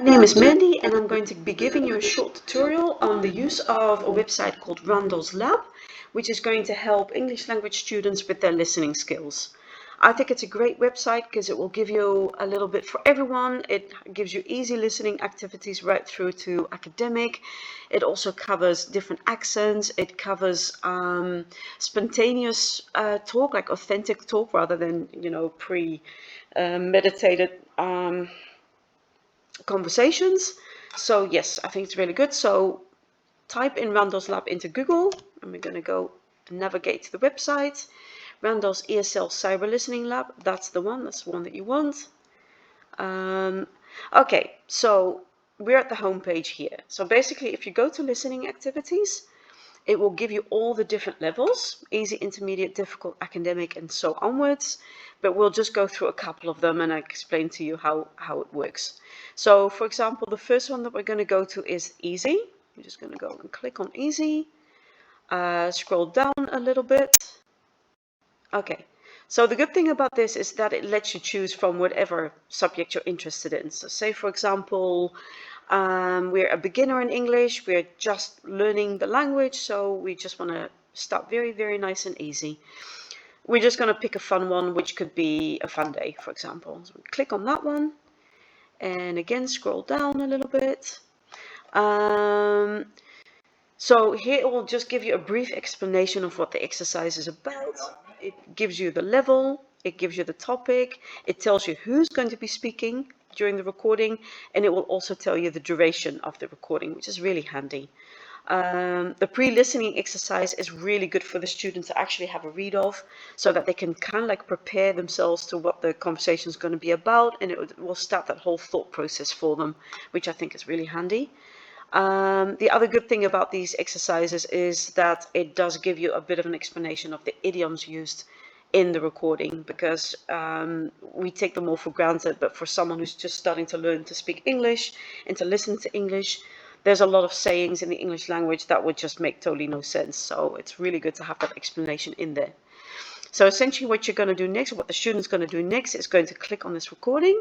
My name is Mandy and I'm going to be giving you a short tutorial on the use of a website called Randall's Lab, which is going to help English language students with their listening skills. I think it's a great website because it will give you a little bit for everyone. It gives you easy listening activities right through to academic. It also covers different accents. It covers spontaneous talk, like authentic talk rather than, pre-meditated conversations. So yes, I think it's really good. So type in Randall's Lab into Google and we're going to go navigate to the website. Randall's ESL Cyber Listening Lab, that's the one that you want. Okay, so we're at the home page here. So basically if you go to listening activities, it will give you all the different levels, easy, intermediate, difficult, academic, and so onwards. But we'll just go through a couple of them and I explain to you how it works. So for example, the first one that we're going to go to is easy. We're just going to go and click on easy. Scroll down a little bit. Okay, so the good thing about this is that it lets you choose from whatever subject you're interested in. So say for example, we're a beginner in English, we're just learning the language, so we just want to start very, very nice and easy. We're just going to pick a fun one, which could be a fun day, for example. So we click on that one, and again, scroll down a little bit. So here it will just give you a brief explanation of what the exercise is about. It gives you the level, it gives you the topic, it tells you who's going to be speaking during the recording, and it will also tell you the duration of the recording, which is really handy. The pre-listening exercise is really good for the students to actually have a read of so that they can kind of like prepare themselves to what the conversation is going to be about, and it will start that whole thought process for them, which I think is really handy. The other good thing about these exercises is that it does give you a bit of an explanation of the idioms used in the recording, because we take them all for granted, but for someone who's just starting to learn to speak English and to listen to English, there's a lot of sayings in the English language that would just make totally no sense. So it's really good to have that explanation in there. So essentially what you're going to do next, what the student's going to do next, is going to click on this recording,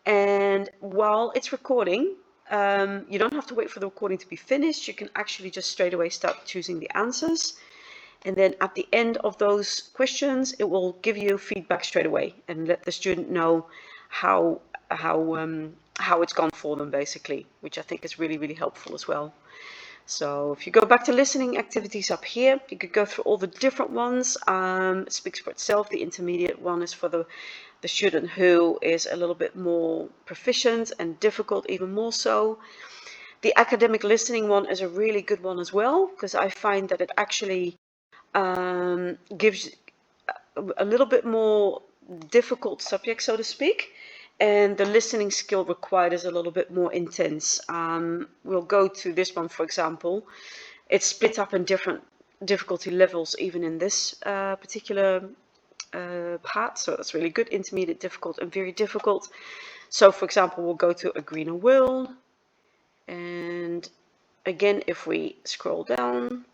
and while it's recording, you don't have to wait for the recording to be finished. You can actually just straight away start choosing the answers. And then at the end of those questions, it will give you feedback straight away and let the student know how it's gone for them, basically, which I think is really, really helpful as well. So if you go back to listening activities up here, you could go through all the different ones. It speaks for itself. The intermediate one is for the student who is a little bit more proficient and difficult, even more so. The academic listening one is a really good one as well, because I find that it actually gives a little bit more difficult subject, so to speak, and the listening skill required is a little bit more intense. We'll go to this one, for example. It's split up in different difficulty levels, even in this particular part, so that's really good. Intermediate, difficult, and very difficult. So for example, we'll go to a greener world, and again, if we scroll down,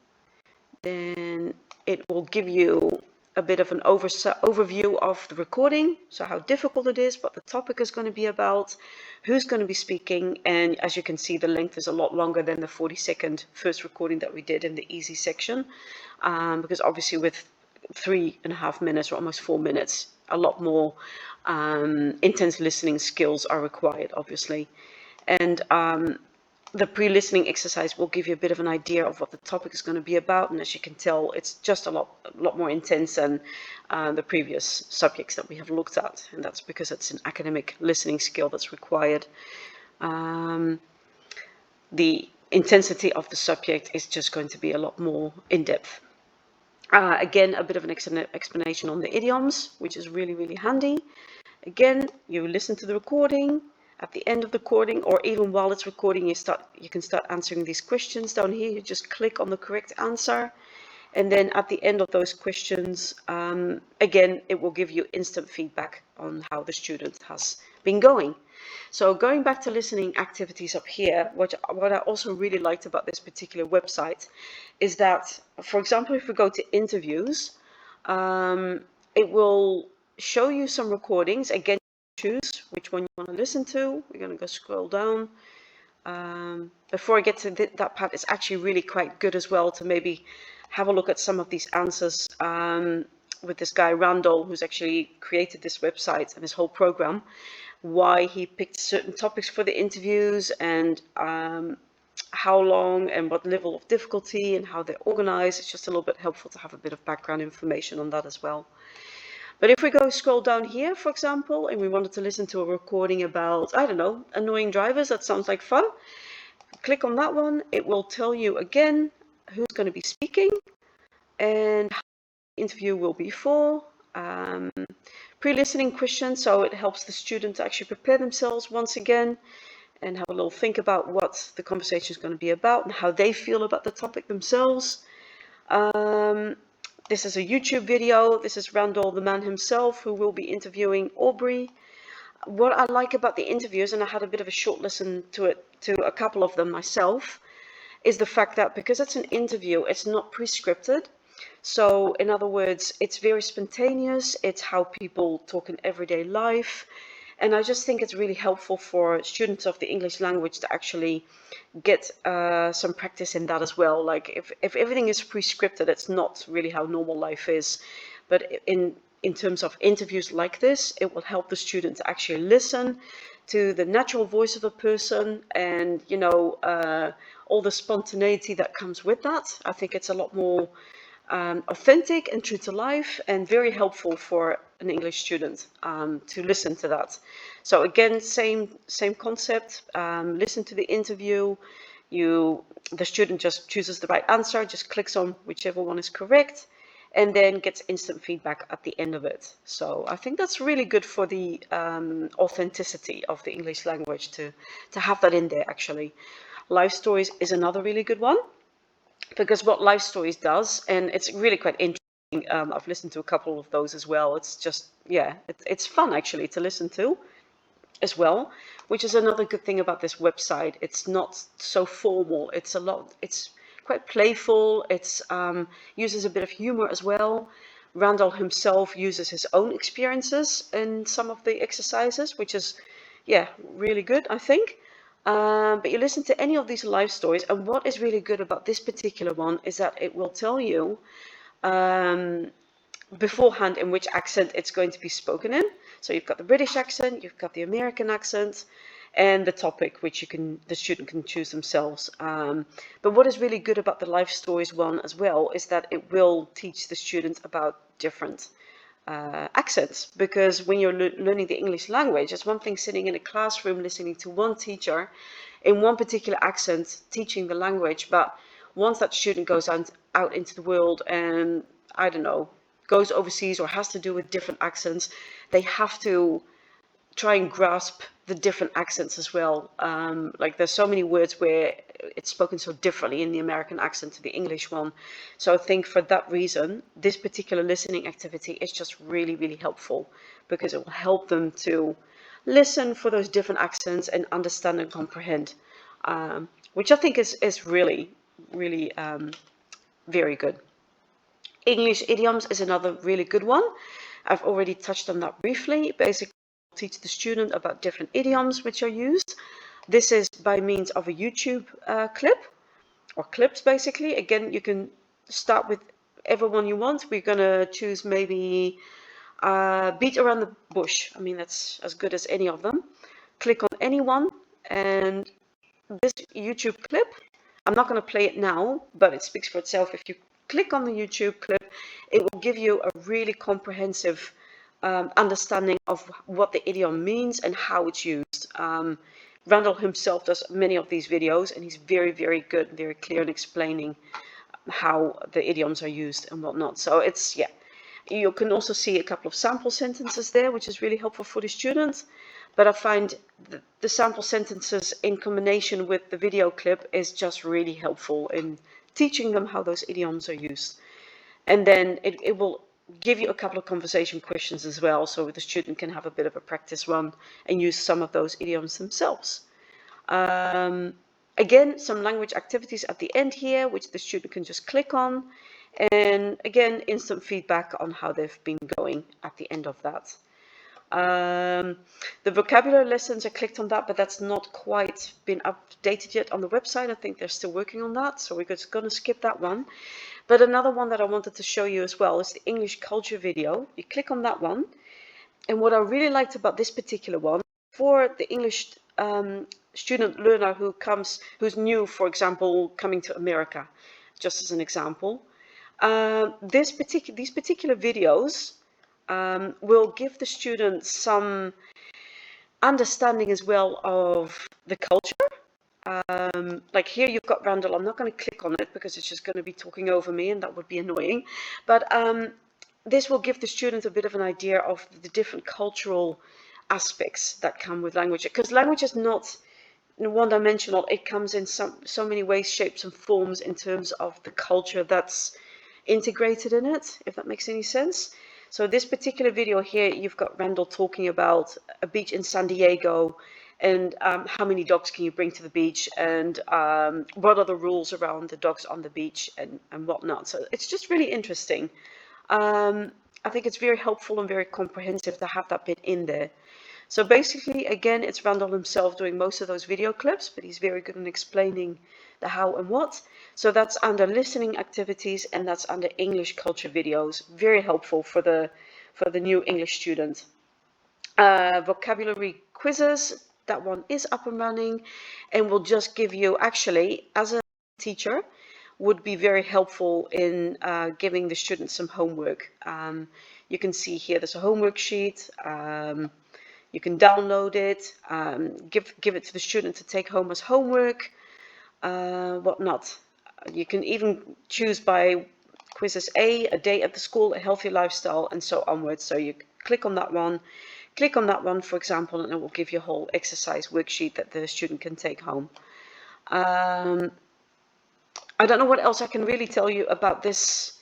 then it will give you a bit of an overview of the recording, so how difficult it is, what the topic is going to be about, who's going to be speaking, and as you can see, the length is a lot longer than the 40-second first recording that we did in the easy section, because obviously with 3.5 minutes or almost 4 minutes, a lot more intense listening skills are required, obviously. And the pre-listening exercise will give you a bit of an idea of what the topic is going to be about, and as you can tell, it's just a lot more intense than the previous subjects that we have looked at, and that's because it's an academic listening skill that's required. The intensity of the subject is just going to be a lot more in-depth. Again, a bit of an explanation on the idioms, which is really, really handy. Again, you listen to the recording. At the end of the recording, or even while it's recording, you can start answering these questions down here. You just click on the correct answer, and then at the end of those questions, again, it will give you instant feedback on how the student has been going. So going back to listening activities up here, what I also really liked about this particular website is that, for example, if we go to interviews, it will show you some recordings. Again, choose which one you want to listen to. We're going to go scroll down. Before I get to that part, it's actually really quite good as well to maybe have a look at some of these answers with this guy Randall, who's actually created this website and this whole program, why he picked certain topics for the interviews, and how long and what level of difficulty and how they're organized. It's just a little bit helpful to have a bit of background information on that as well. But if we go scroll down here, for example, and we wanted to listen to a recording about, I don't know, annoying drivers, that sounds like fun. Click on that one. It will tell you again who's going to be speaking and how the interview will be for. Pre-listening questions, so it helps the student to actually prepare themselves once again and have a little think about what the conversation is going to be about and how they feel about the topic themselves. This is a YouTube video. This is Randall, the man himself, who will be interviewing Aubrey. What I like about the interviews, and I had a bit of a short listen to a couple of them myself, is the fact that because it's an interview, it's not pre-scripted. So in other words, it's very spontaneous. It's how people talk in everyday life. And I just think it's really helpful for students of the English language to actually get some practice in that as well. Like if everything is pre-scripted, it's not really how normal life is. But in terms of interviews like this, it will help the student to actually listen to the natural voice of a person and, you know, all the spontaneity that comes with that. I think it's a lot more authentic and true to life, and very helpful for an English student to listen to that. So again, same concept. Listen to the interview. The student just chooses the right answer, just clicks on whichever one is correct, and then gets instant feedback at the end of it. So I think that's really good for the authenticity of the English language to have that in there. Actually, life stories is another really good one. Because what Life Stories does, and it's really quite interesting, I've listened to a couple of those as well. It's just, yeah, it's fun actually to listen to as well, which is another good thing about this website. It's not so formal. It's quite playful. It's uses a bit of humor as well. Randall himself uses his own experiences in some of the exercises, which is, yeah, really good, I think. But you listen to any of these life stories, and what is really good about this particular one is that it will tell you beforehand in which accent it's going to be spoken in. So you've got the British accent, you've got the American accent, and the topic, which the student can choose themselves. But what is really good about the life stories one as well is that it will teach the student about different accents, because when you're learning the English language, it's one thing sitting in a classroom listening to one teacher in one particular accent teaching the language, but once that student goes out into the world and, I don't know, goes overseas or has to do with different accents, they have to try and grasp the different accents as well. Like there's so many words where it's spoken so differently in the American accent to the English one. So I think for that reason, this particular listening activity is just really, really helpful, because it will help them to listen for those different accents and understand and comprehend, which I think is really, really very good. English idioms is another really good one. I've already touched on that briefly. Basically, teach the student about different idioms which are used. This is by means of a YouTube clip, or clips basically. Again, you can start with everyone you want. We're gonna choose maybe beat around the bush. I mean, that's as good as any of them. Click on any one, and this YouTube clip, I'm not going to play it now, but it speaks for itself. If you click on the YouTube clip, it will give you a really comprehensive understanding of what the idiom means and how it's used. Randall himself does many of these videos, and he's very, very good, very clear in explaining how the idioms are used and whatnot. So it's, yeah. You can also see a couple of sample sentences there, which is really helpful for the students. But I find the sample sentences in combination with the video clip is just really helpful in teaching them how those idioms are used. And then it will give you a couple of conversation questions as well, so the student can have a bit of a practice run and use some of those idioms themselves. Again, some language activities at the end here, which the student can just click on. And again, instant feedback on how they've been going at the end of that. The vocabulary lessons, I clicked on that, but that's not quite been updated yet on the website. I think they're still working on that, so we're just going to skip that one. But another one that I wanted to show you as well is the English culture video. You click on that one, and what I really liked about this particular one, for the English student learner who's new, for example, coming to America, just as an example, these particular videos will give the students some understanding as well of the culture. Like here you've got Randall. I'm not going to click on it because it's just going to be talking over me and that would be annoying. But this will give the student a bit of an idea of the different cultural aspects that come with language. Because language is not one-dimensional. It comes in so many ways, shapes and forms in terms of the culture that's integrated in it, if that makes any sense. So this particular video here, you've got Randall talking about a beach in San Diego and how many dogs can you bring to the beach, and what are the rules around the dogs on the beach and whatnot. So it's just really interesting. I think it's very helpful and very comprehensive to have that bit in there. So basically, again, it's Randall himself doing most of those video clips, but he's very good in explaining the how and what. So that's under listening activities, and that's under English culture videos. Very helpful for the new English student. Vocabulary quizzes, that one is up and running, and will just give you, actually, as a teacher, would be very helpful in giving the students some homework. You can see here there's a homework sheet. You can download it, give it to the student to take home as homework, whatnot. You can even choose by quizzes a day at the school, a healthy lifestyle, and so onwards. So you click on that one, for example, and it will give you a whole exercise worksheet that the student can take home. I don't know what else I can really tell you about this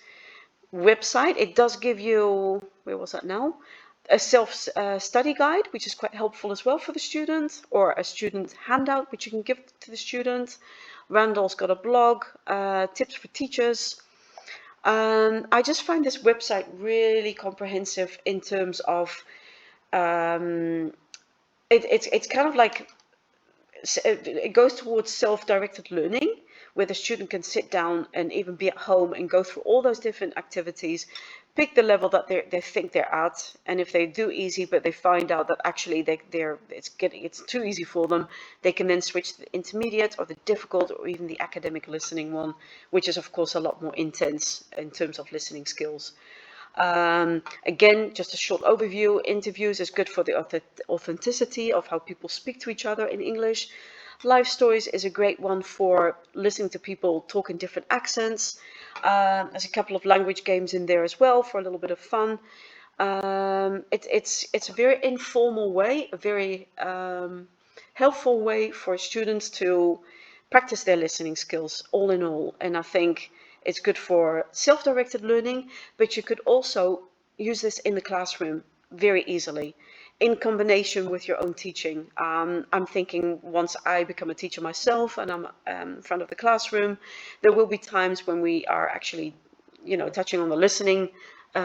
website. It does give you, where was that now? A self-study guide, which is quite helpful as well for the student, or a student handout, which you can give to the student. Randall's got a blog, tips for teachers. I just find this website really comprehensive in terms of, it's kind of like, it goes towards self-directed learning, where the student can sit down and even be at home and go through all those different activities, pick the level that they think they're at, and if they do easy but they find out that actually it's too easy for them, they can then switch to the intermediate or the difficult or even the academic listening one, which is of course a lot more intense in terms of listening skills. Again, just a short overview. Interviews is good for the authenticity of how people speak to each other in English. Life stories is a great one for listening to people talk in different accents. There's a couple of language games in there as well for a little bit of fun. It's a very informal way, a very helpful way for students to practice their listening skills all in all. And I think it's good for self-directed learning, but you could also use this in the classroom very easily in combination with your own teaching. I'm thinking once I become a teacher myself and I'm in front of the classroom, there will be times when we are actually, touching on the listening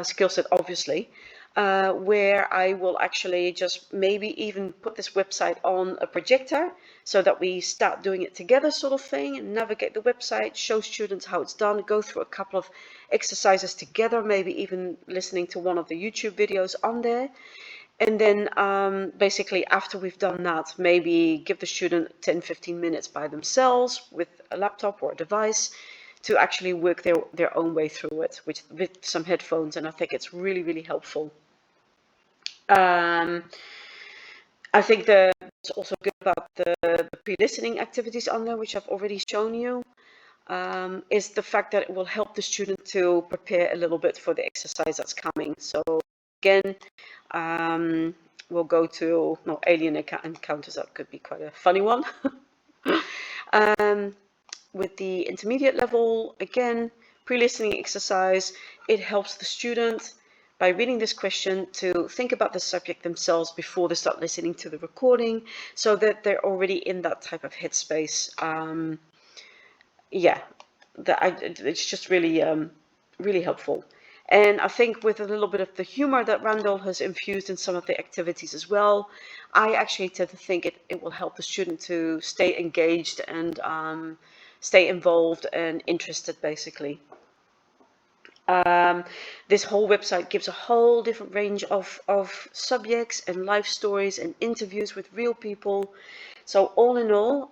skill set, obviously, where I will actually just maybe even put this website on a projector so that we start doing it together, sort of thing, and navigate the website, show students how it's done, go through a couple of exercises together, maybe even listening to one of the YouTube videos on there. And then basically after we've done that, maybe give the student 10-15 minutes by themselves with a laptop or a device to actually work their own way through it with some headphones. And I think it's really, really helpful. I think it's also good about the pre-listening activities on there, which I've already shown you, is the fact that it will help the student to prepare a little bit for the exercise that's coming. So again, we'll go to alien encounters. That could be quite a funny one. With the intermediate level, again, pre-listening exercise, it helps the student by reading this question to think about the subject themselves before they start listening to the recording, so that they're already in that type of headspace. Yeah, it's just really, really helpful. And I think with a little bit of the humor that Randall has infused in some of the activities as well, I actually tend to think it will help the student to stay engaged and stay involved and interested, basically. This whole website gives a whole different range of subjects and life stories and interviews with real people. So all in all,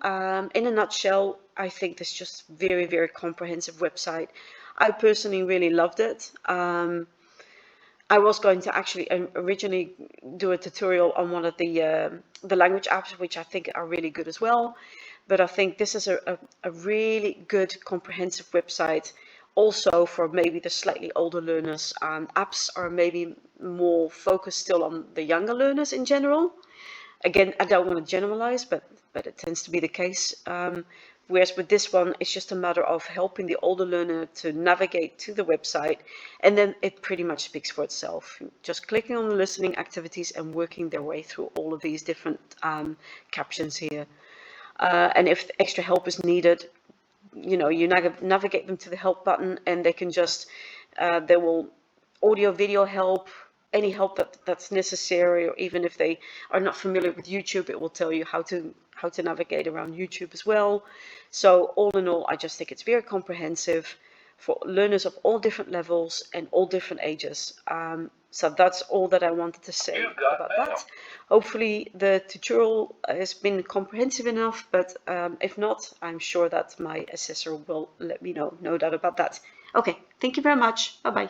in a nutshell, I think this is just very, very comprehensive website. I personally really loved it. I was going to actually originally do a tutorial on one of the language apps, which I think are really good as well. But I think this is a really good comprehensive website also for maybe the slightly older learners. Apps are maybe more focused still on the younger learners in general. Again, I don't want to generalize, but it tends to be the case. Whereas with this one, it's just a matter of helping the older learner to navigate to the website, and then it pretty much speaks for itself. Just clicking on the listening activities and working their way through all of these different captions here. And if extra help is needed, you know, you navigate them to the help button, and they can just, they will audio, video help, any help that's necessary, or even if they are not familiar with YouTube, it will tell you how to navigate around YouTube as well. So all in all, I just think it's very comprehensive for learners of all different levels and all different ages. So that's all that I wanted to say about that. Hopefully the tutorial has been comprehensive enough, but if not, I'm sure that my assessor will let me know. No doubt about that. Okay, thank you very much. Bye-bye.